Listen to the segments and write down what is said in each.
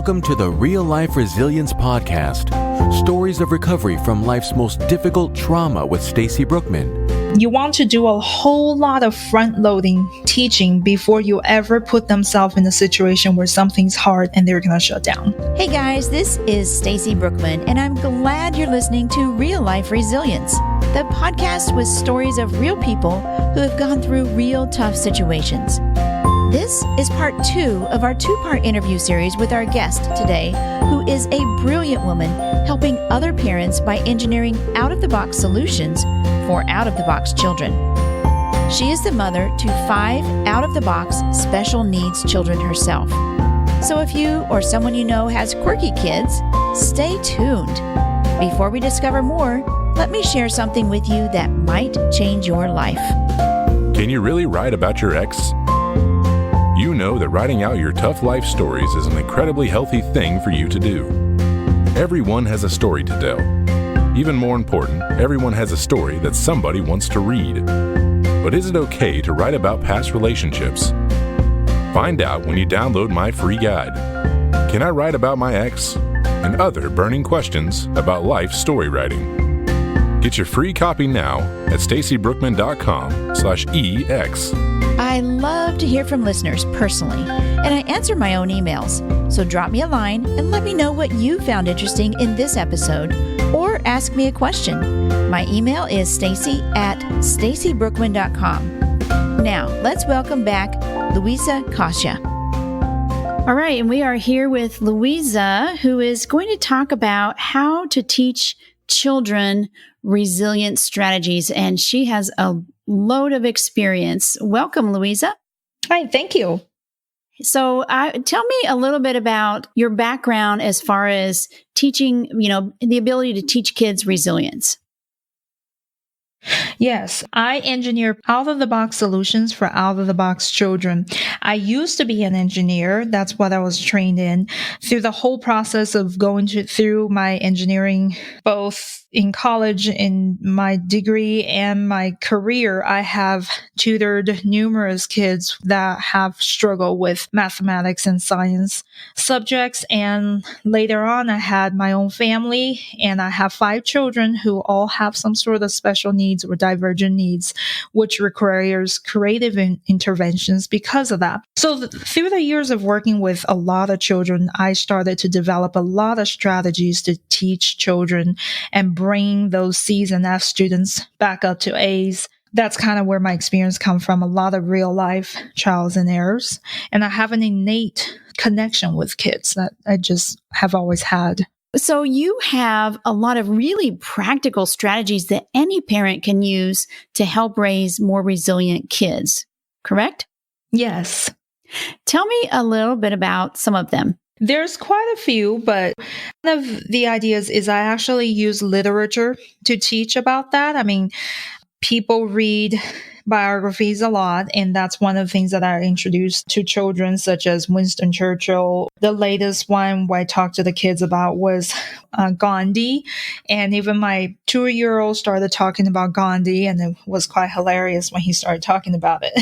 Welcome to the Real Life Resilience Podcast. Stories of recovery from life's most difficult trauma with Stacy Brookman. You want to do a whole lot of front-loading teaching before you ever put themselves in a situation where something's hard and they're going to shut down. Hey guys, this is Stacy Brookman, and I'm glad you're listening to Real Life Resilience, the podcast with stories of real people who have gone through real tough situations. This is part 2 of our 2-part interview series with our guest today, who is a brilliant woman helping other parents by engineering out-of-the-box solutions for out-of-the-box children. She is the mother to 5 out-of-the-box special needs children herself. So if you or someone you know has quirky kids, stay tuned. Before we discover more, let me share something with you that might change your life. Can you really write about your ex? You know that writing out your tough life stories is an incredibly healthy thing for you to do. Everyone has a story to tell. Even more important, everyone has a story that somebody wants to read. But is it okay to write about past relationships? Find out when you download my free guide, Can I Write About My Ex? And other burning questions about life story writing. Get your free copy now at stacybrookman.com/EX. I love to hear from listeners personally, and I answer my own emails. So drop me a line and let me know what you found interesting in this episode, or ask me a question. My email is stacy@stacybrookman.com. Now, let's welcome back Luiza Coscia. All right, and we are here with Luiza, who is going to talk about how to teach children resilient strategies, and she has a load of experience. Welcome, Luiza. Hi, thank you. So tell me a little bit about your background as far as teaching, the ability to teach kids resilience. Yes, I engineer out-of-the-box solutions for out-of-the-box children. I used to be an engineer. That's what I was trained in. Through the whole process of going through my engineering, both in college, in my degree, and my career, I have tutored numerous kids that have struggled with mathematics and science subjects. And later on, I had my own family, and I have 5 children who all have some sort of special needs or divergent needs, which requires creative interventions because of that. So through the years of working with a lot of children, I started to develop a lot of strategies to teach children and bring those C's and F students back up to A's. That's kind of where my experience comes from, a lot of real life trials and errors. And I have an innate connection with kids that I just have always had. So you have a lot of really practical strategies that any parent can use to help raise more resilient kids, correct? Yes. Tell me a little bit about some of them. There's quite a few, but one of the ideas is I actually use literature to teach about that. I mean, people read biographies a lot, and that's one of the things that I introduced to children, such as Winston Churchill. The latest one where I talked to the kids about was Gandhi, and even my 2-year-old started talking about Gandhi, and it was quite hilarious when he started talking about it.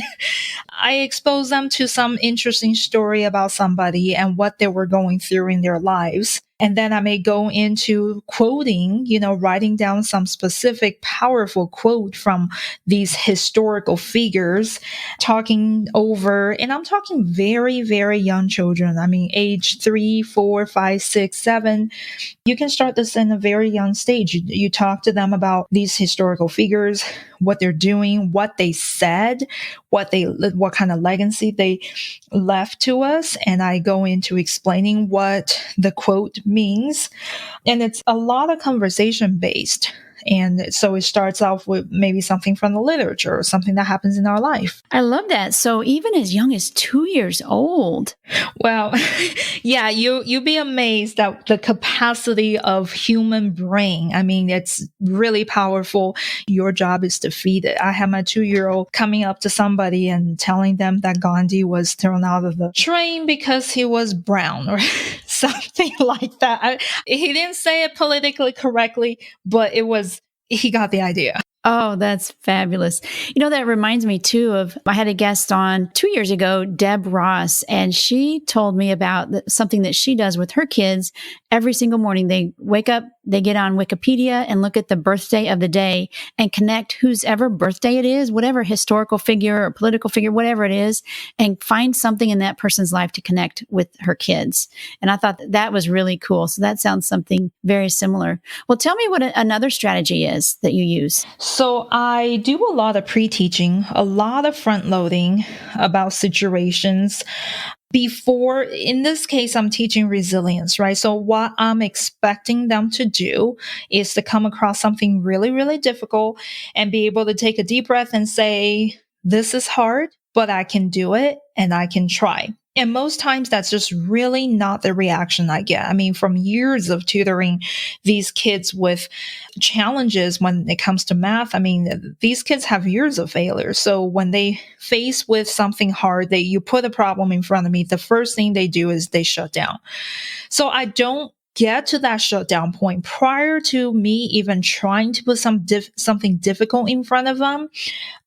I exposed them to some interesting story about somebody and what they were going through in their lives. And then I may go into quoting, writing down some specific powerful quote from these historical figures, talking over, and I'm talking very, very young children. I mean, age 3, 4, 5, 6, 7. You can start this in a very young stage. You talk to them about these historical figures, what they're doing, what they said, what kind of legacy they left to us. And I go into explaining what the quote means. And it's a lot of conversation based. And so it starts off with maybe something from the literature or something that happens in our life. I love that. So even as young as 2 years old. Well, yeah, you'd be amazed at the capacity of human brain. I mean, it's really powerful. Your job is to feed it. I had my 2-year-old coming up to somebody and telling them that Gandhi was thrown out of the train because he was brown or something like that. He didn't say it politically correctly, but he got the idea. Oh, that's fabulous. That reminds me too of, I had a guest on 2 years ago, Deb Ross, and she told me about something that she does with her kids every single morning. They wake up, they get on Wikipedia and look at the birthday of the day and connect whose ever birthday it is, whatever historical figure or political figure, whatever it is, and find something in that person's life to connect with her kids. And I thought that was really cool. So that sounds something very similar. Well, tell me what another strategy is that you use. So I do a lot of pre-teaching, a lot of front-loading about situations. Before, in this case, I'm teaching resilience, right? So what I'm expecting them to do is to come across something really, really difficult and be able to take a deep breath and say, this is hard, but I can do it and I can try. And most times that's just really not the reaction I get. I mean, from years of tutoring these kids with challenges when it comes to math, I mean, these kids have years of failure. So when they face with something hard, you put a problem in front of me, the first thing they do is they shut down. So I don't get to that shutdown point prior to me even trying to put something difficult in front of them.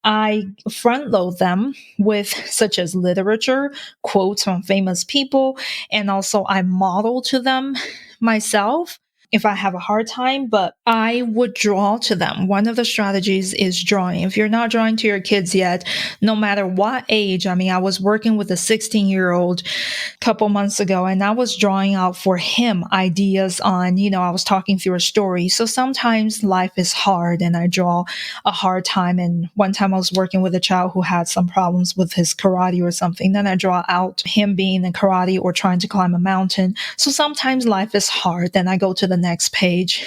I front load them with such as literature, quotes from famous people, and also I model to them myself if I have a hard time, but I would draw to them. One of the strategies is drawing. If you're not drawing to your kids yet, no matter what age, I mean, I was working with a 16-year-old a couple months ago, and I was drawing out for him ideas on, I was talking through a story. So sometimes life is hard and I draw a hard time. And one time I was working with a child who had some problems with his karate or something. Then I draw out him being in karate or trying to climb a mountain. So sometimes life is hard. Then I go to the next page,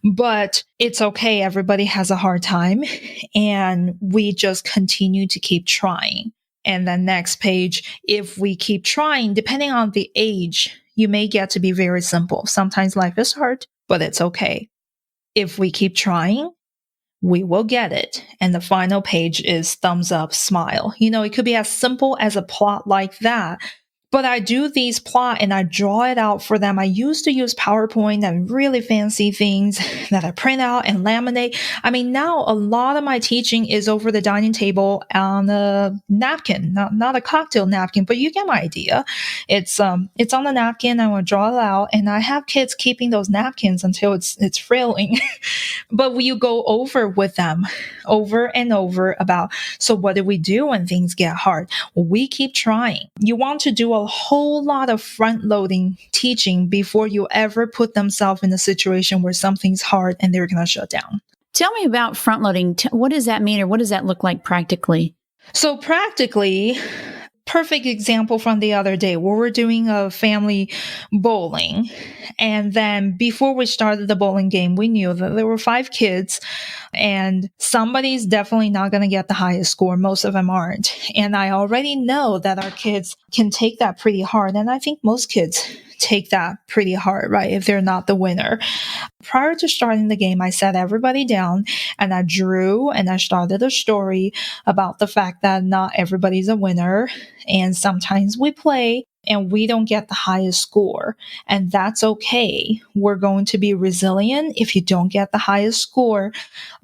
but it's okay. Everybody has a hard time and we just continue to keep trying. And then next page, if we keep trying, depending on the age, you may get to be very simple. Sometimes life is hard, but it's okay. If we keep trying, we will get it. And the final page is thumbs up, smile. It could be as simple as a plot like that. But I do these plot and I draw it out for them. I used to use PowerPoint and really fancy things that I print out and laminate. I mean, now a lot of my teaching is over the dining table on a napkin, not a cocktail napkin, but you get my idea. It's on the napkin. I will draw it out and I have kids keeping those napkins until it's frailing. But you go over with them over and over about, so what do we do when things get hard? Well, we keep trying. You want to do a whole lot of front-loading teaching before you ever put themselves in a situation where something's hard and they're going to shut down. Tell me about front-loading. What does that mean, or what does that look like practically? So practically, perfect example from the other day where we're doing a family bowling. And then before we started the bowling game, we knew that there were 5 kids and somebody's definitely not going to get the highest score. Most of them aren't. And I already know that our kids can take that pretty hard. And I think most kids take that pretty hard, right? If they're not the winner. Prior to starting the game, I sat everybody down and I drew and I started a story about the fact that not everybody's a winner. And sometimes we play and we don't get the highest score. And that's okay. We're going to be resilient. If you don't get the highest score,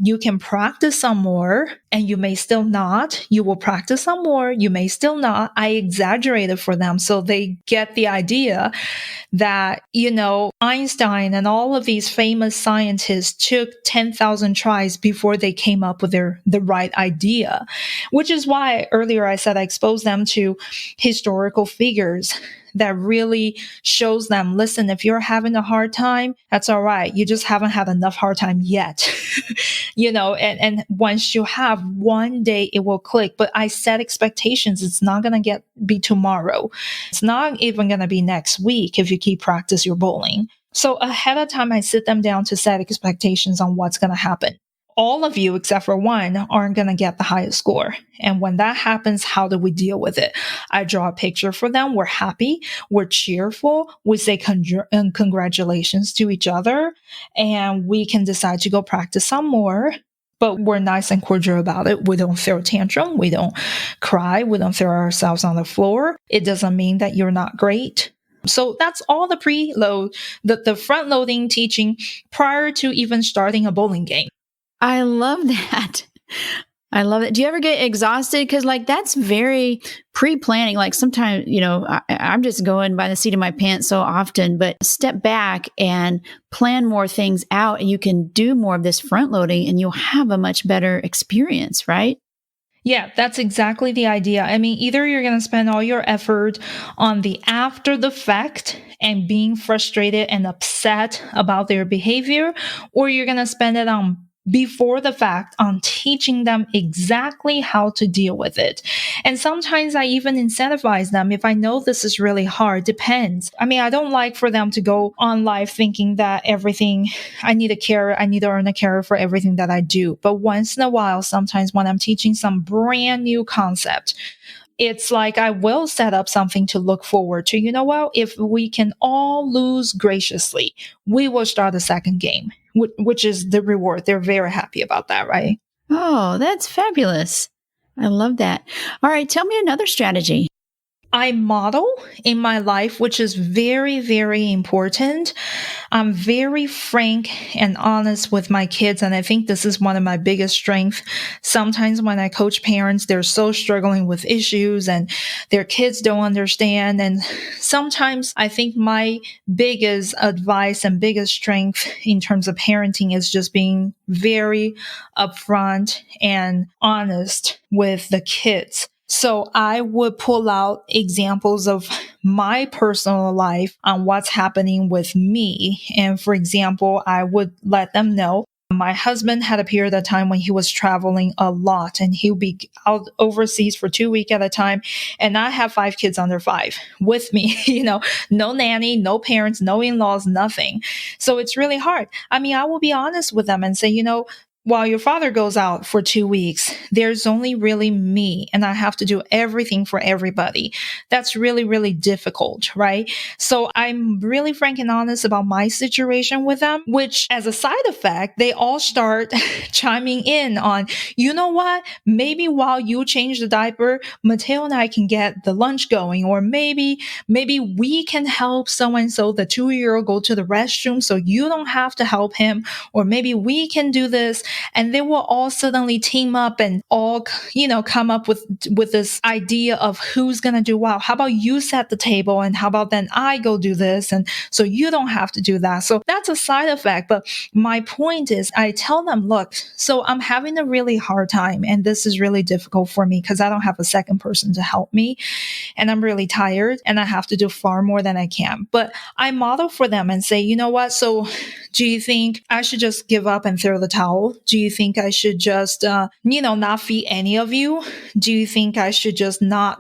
you can practice some more and you may still not. You will practice some more. You may still not. I exaggerated for them so they get the idea that, Einstein and all of these famous scientists took 10,000 tries before they came up with the right idea, which is why earlier I said I exposed them to historical figures that really shows them, listen, if you're having a hard time, that's all right. You just haven't had enough hard time yet. And once you have, one day it will click. But I set expectations. It's not going to be tomorrow. It's not even going to be next week if you keep practice your bowling. So ahead of time, I sit them down to set expectations on what's going to happen. All of you, except for one, aren't going to get the highest score. And when that happens, how do we deal with it? I draw a picture for them. We're happy. We're cheerful. We say congratulations to each other. And we can decide to go practice some more. But we're nice and cordial about it. We don't throw a tantrum. We don't cry. We don't throw ourselves on the floor. It doesn't mean that you're not great. So that's all the preload, the front-loading teaching prior to even starting a bowling game. I love that. I love it. Do you ever get exhausted? Because that's very pre-planning. Sometimes, I'm just going by the seat of my pants so often, but step back and plan more things out and you can do more of this front loading and you'll have a much better experience, right? Yeah, that's exactly the idea. I mean, either you're going to spend all your effort on the after the fact and being frustrated and upset about their behavior, or you're going to spend it on before the fact on teaching them exactly how to deal with it. And sometimes I even incentivize them if I know this is really hard, depends. I mean, I don't like for them to go on life thinking that everything, I need to earn a carrot for everything that I do. But once in a while, sometimes when I'm teaching some brand new concept, it's like I will set up something to look forward to. You know what? If we can all lose graciously, we will start a second game, which is the reward. They're very happy about that, right? Oh, that's fabulous. I love that. All right. Tell me another strategy. I model in my life, which is very, very important. I'm very frank and honest with my kids. And I think this is one of my biggest strengths. Sometimes when I coach parents, they're so struggling with issues and their kids don't understand. And sometimes I think my biggest advice and biggest strength in terms of parenting is just being very upfront and honest with the kids. So I would pull out examples of my personal life on what's happening with me. And for example, I would let them know my husband had a period of time when he was traveling a lot and he would be out overseas for 2 weeks at a time. And I have 5 kids under 5 with me, no nanny, no parents, no in-laws, nothing. So it's really hard. I mean, I will be honest with them and say, while your father goes out for 2 weeks, there's only really me and I have to do everything for everybody. That's really, really difficult, right? So I'm really frank and honest about my situation with them, which as a side effect, they all start chiming in on, you know what? Maybe while you change the diaper, Mateo and I can get the lunch going, or maybe we can help so-and-so, the 2-year-old, go to the restroom so you don't have to help him, or maybe we can do this. And they will all suddenly team up and all, come up with this idea of who's going to do what. How about you set the table and how about then I go do this? And so you don't have to do that. So that's a side effect. But my point is I tell them, look, so I'm having a really hard time and this is really difficult for me because I don't have a second person to help me and I'm really tired and I have to do far more than I can. But I model for them and say, you know what? So do you think I should just give up and throw the towel? Do you think I should just, not feed any of you? Do you think I should just not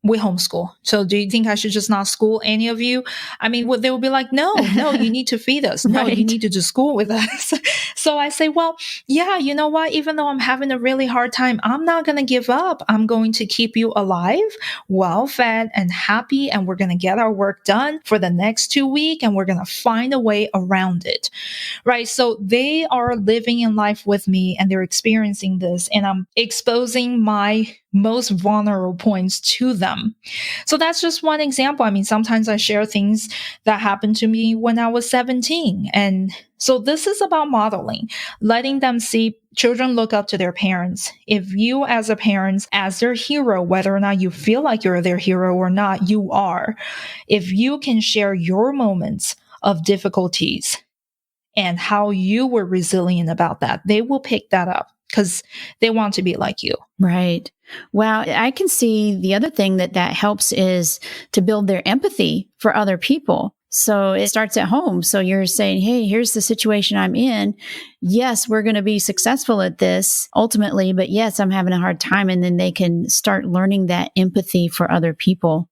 we homeschool. So do you think I should just not school any of you? I mean, they will be like, no, you need to feed us. No, Right. you need to do school with us. So I say, well, yeah, you know what? Even though I'm having a really hard time, I'm not going to give up. I'm going to keep you alive, well fed and happy. And we're going to get our work done for the next 2 weeks. And we're going to find a way around it. Right. So they are living in life with me and they're experiencing this and I'm exposing my most vulnerable points to them. So that's just one example. I mean, sometimes I share things that happened to me when I was 17. And so this is about modeling, letting them see children look up to their parents. If you as a parent, as their hero, whether or not you feel like you're their hero or not, you are. If you can share your moments of difficulties and how you were resilient about that, they will pick that up because they want to be like you. Right. Wow. I can see the other thing that helps is to build their empathy for other people. So it starts at home. So you're saying, hey, here's the situation I'm in. Yes, we're going to be successful at this ultimately, but yes, I'm having a hard time. And then they can start learning that empathy for other people.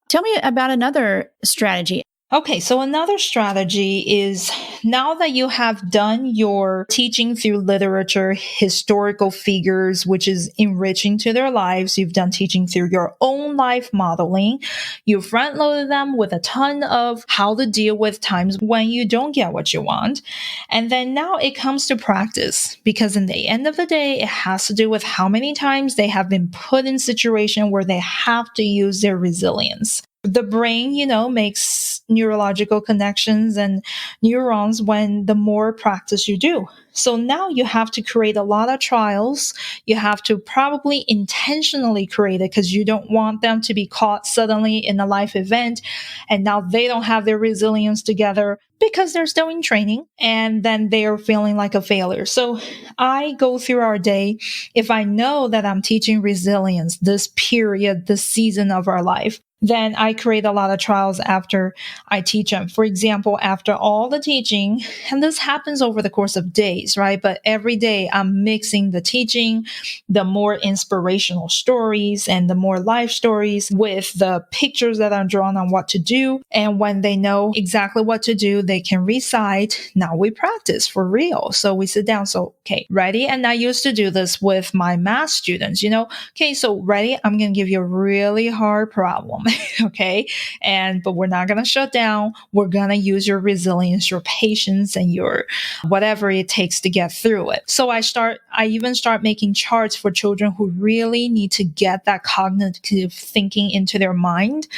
Tell me about another strategy. Okay, so another strategy is now that you have done your teaching through literature, historical figures, which is enriching to their lives, you've done teaching through your own life modeling, you front loaded them with a ton of how to deal with times when you don't get what you want. And then now it comes to practice because in the end of the day, it has to do with how many times they have been put in situation where they have to use their resilience. The brain, makes neurological connections and neurons when the more practice you do. So now you have to create a lot of trials. You have to probably intentionally create it because you don't want them to be caught suddenly in a life event. And now they don't have their resilience together because they're still in training and then they're feeling like a failure. So I go through our day. If I know that I'm teaching resilience this period, this season of our life, then I create a lot of trials after I teach them. For example, after all the teaching, and this happens over the course of days, right? But every day I'm mixing the teaching, the more inspirational stories and the more life stories with the pictures that I'm drawn on what to do. And when they know exactly what to do, they can recite. Now we practice for real. So we sit down. So, okay, ready? And I used to do this with my math students, okay, so ready? I'm going to give you a really hard problem. Okay. But we're not going to shut down. We're going to use your resilience, your patience, and your whatever it takes to get through it. So I even start making charts for children who really need to get that cognitive thinking into their mind.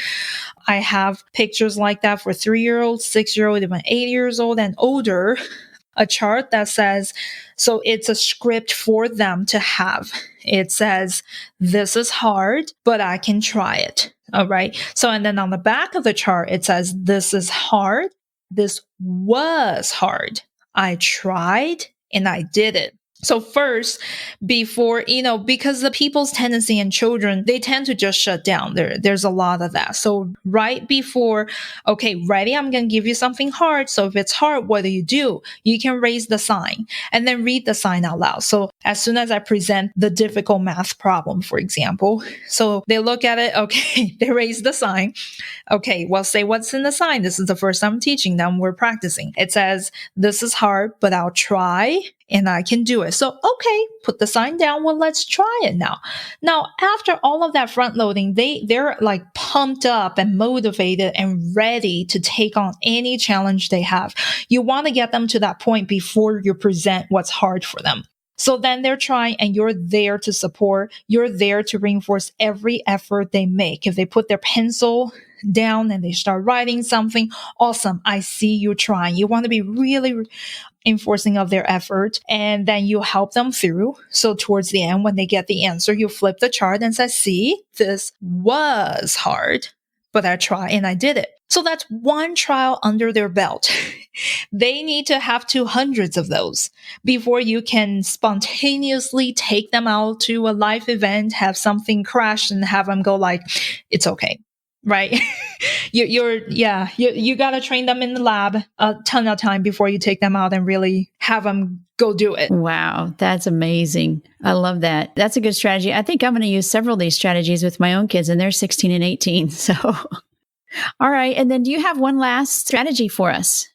I have pictures like that for 3-year-olds, 6-year-old, even 8 years old and older. A chart that says, so it's a script for them to have. It says, this is hard, but I can try it. All right. So, and then on the back of the chart, it says, this is hard. This was hard. I tried and I did it. So first, before, because the people's tendency in children, they tend to just shut down. There's a lot of that. So right before, okay, ready? I'm going to give you something hard. So if it's hard, what do? You can raise the sign and then read the sign out loud. So as soon as I present the difficult math problem, for example, so they look at it, okay, they raise the sign. Okay, well, say what's in the sign. This is the first time I'm teaching them. We're practicing. It says, this is hard, but I'll try and I can do it. So, okay, put the sign down. Well, let's try it now. Now, after all of that front loading, they're like pumped up and motivated and ready to take on any challenge they have. You want to get them to that point before you present what's hard for them. So then they're trying and you're there to support. You're there to reinforce every effort they make. If they put their pencil down and they start writing something, awesome. I see you trying. You want to be really enforcing of their effort, and then you help them through. So towards the end, when they get the answer, you flip the chart and say, see, this was hard, but I tried and I did it. So that's one trial under their belt. They need to have 200 of those before you can spontaneously take them out to a live event, have something crash and have them go like, it's okay. Right. You got to train them in the lab a ton of time before you take them out and really have them go do it. Wow. That's amazing. I love that. That's a good strategy. I think I'm going to use several of these strategies with my own kids, and they're 16 and 18. So, all right. And then do you have one last strategy for us?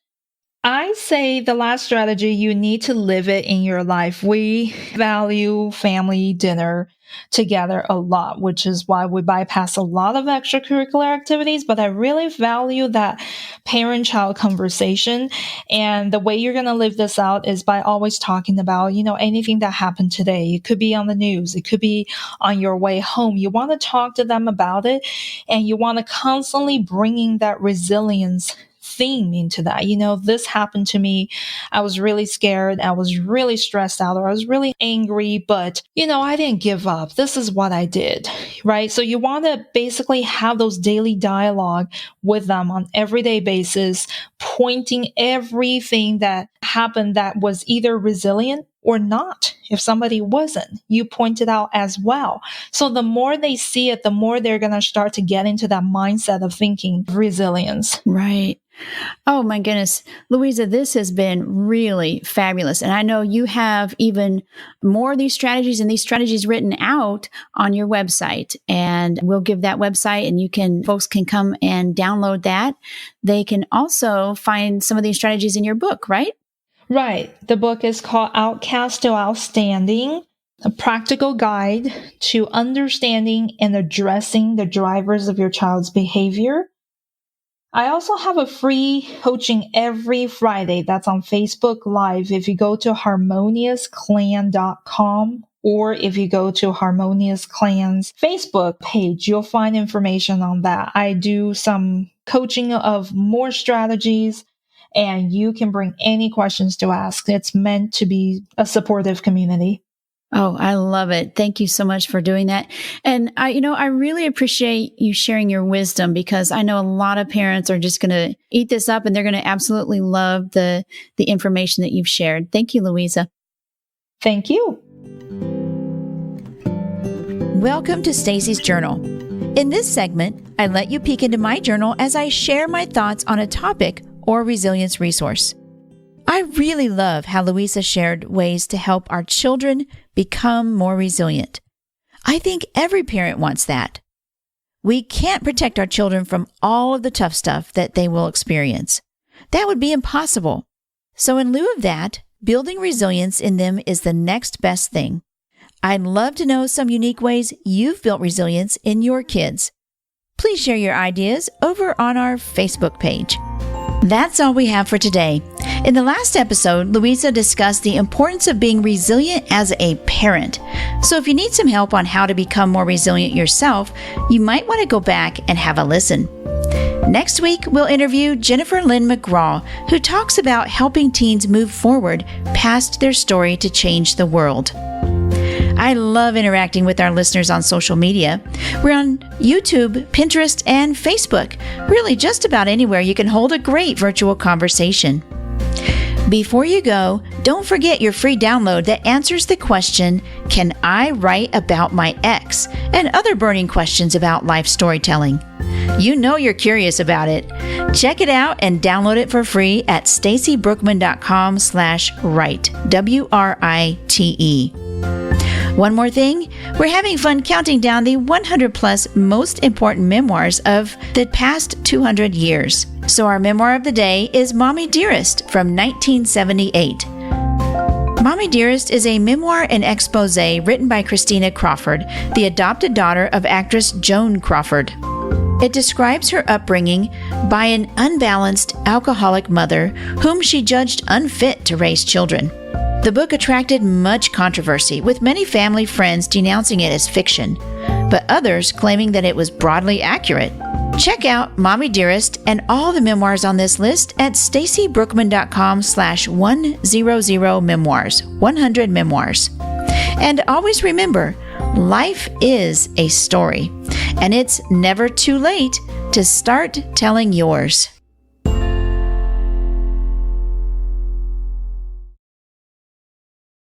I say the last strategy, you need to live it in your life. We value family dinner together a lot, which is why we bypass a lot of extracurricular activities. But I really value that parent-child conversation. And the way you're going to live this out is by always talking about, anything that happened today. It could be on the news. It could be on your way home. You want to talk to them about it. And you want to constantly bringing that resilience theme into that. This happened to me. I was really scared. I was really stressed out, or I was really angry, but I didn't give up. This is what I did, right? So you want to basically have those daily dialogue with them on everyday basis, pointing everything that happened that was either resilient or not. If somebody wasn't, you point it out as well. So the more they see it, the more they're going to start to get into that mindset of thinking resilience. Right. Oh my goodness. Luiza, this has been really fabulous. And I know you have even more of these strategies and these strategies written out on your website. And we'll give that website and folks can come and download that. They can also find some of these strategies in your book, right? Right. The book is called Outcast to Outstanding, a practical guide to understanding and addressing the drivers of your child's behavior. I also have a free coaching every Friday that's on Facebook Live. If you go to harmoniousclan.com Or if you go to Harmonious Clan's Facebook page, you'll find information on that. I do some coaching of more strategies, and you can bring any questions to ask. It's meant to be a supportive community. Oh, I love it. Thank you so much for doing that. And I really appreciate you sharing your wisdom, because I know a lot of parents are just going to eat this up and they're going to absolutely love the information that you've shared. Thank you, Luiza. Thank you. Welcome to Stacy's Journal. In this segment, I let you peek into my journal as I share my thoughts on a topic or resilience resource. I really love how Luiza shared ways to help our children become more resilient. I think every parent wants that. We can't protect our children from all of the tough stuff that they will experience. That would be impossible. So in lieu of that, building resilience in them is the next best thing. I'd love to know some unique ways you've built resilience in your kids. Please share your ideas over on our Facebook page. That's all we have for today. In the last episode, Luiza discussed the importance of being resilient as a parent. So if you need some help on how to become more resilient yourself, you might want to go back and have a listen. Next week, we'll interview Jennifer Lynn McGraw, who talks about helping teens move forward past their story to change the world. I love interacting with our listeners on social media. We're on YouTube, Pinterest, and Facebook. Really, just about anywhere you can hold a great virtual conversation. Before you go, don't forget your free download that answers the question, "Can I write about my ex?" and other burning questions about life storytelling. You know you're curious about it. Check it out and download it for free at stacybrookman.com/write, WRITE. One more thing, we're having fun counting down the 100 plus most important memoirs of the past 200 years. So our memoir of the day is Mommy Dearest from 1978. Mommy Dearest is a memoir and expose written by Christina Crawford, the adopted daughter of actress Joan Crawford. It describes her upbringing by an unbalanced alcoholic mother whom she judged unfit to raise children. The book attracted much controversy, with many family friends denouncing it as fiction, but others claiming that it was broadly accurate. Check out Mommy Dearest and all the memoirs on this list at stacybrookman.com/100memoirs, 100 memoirs. And always remember, life is a story, and it's never too late to start telling yours.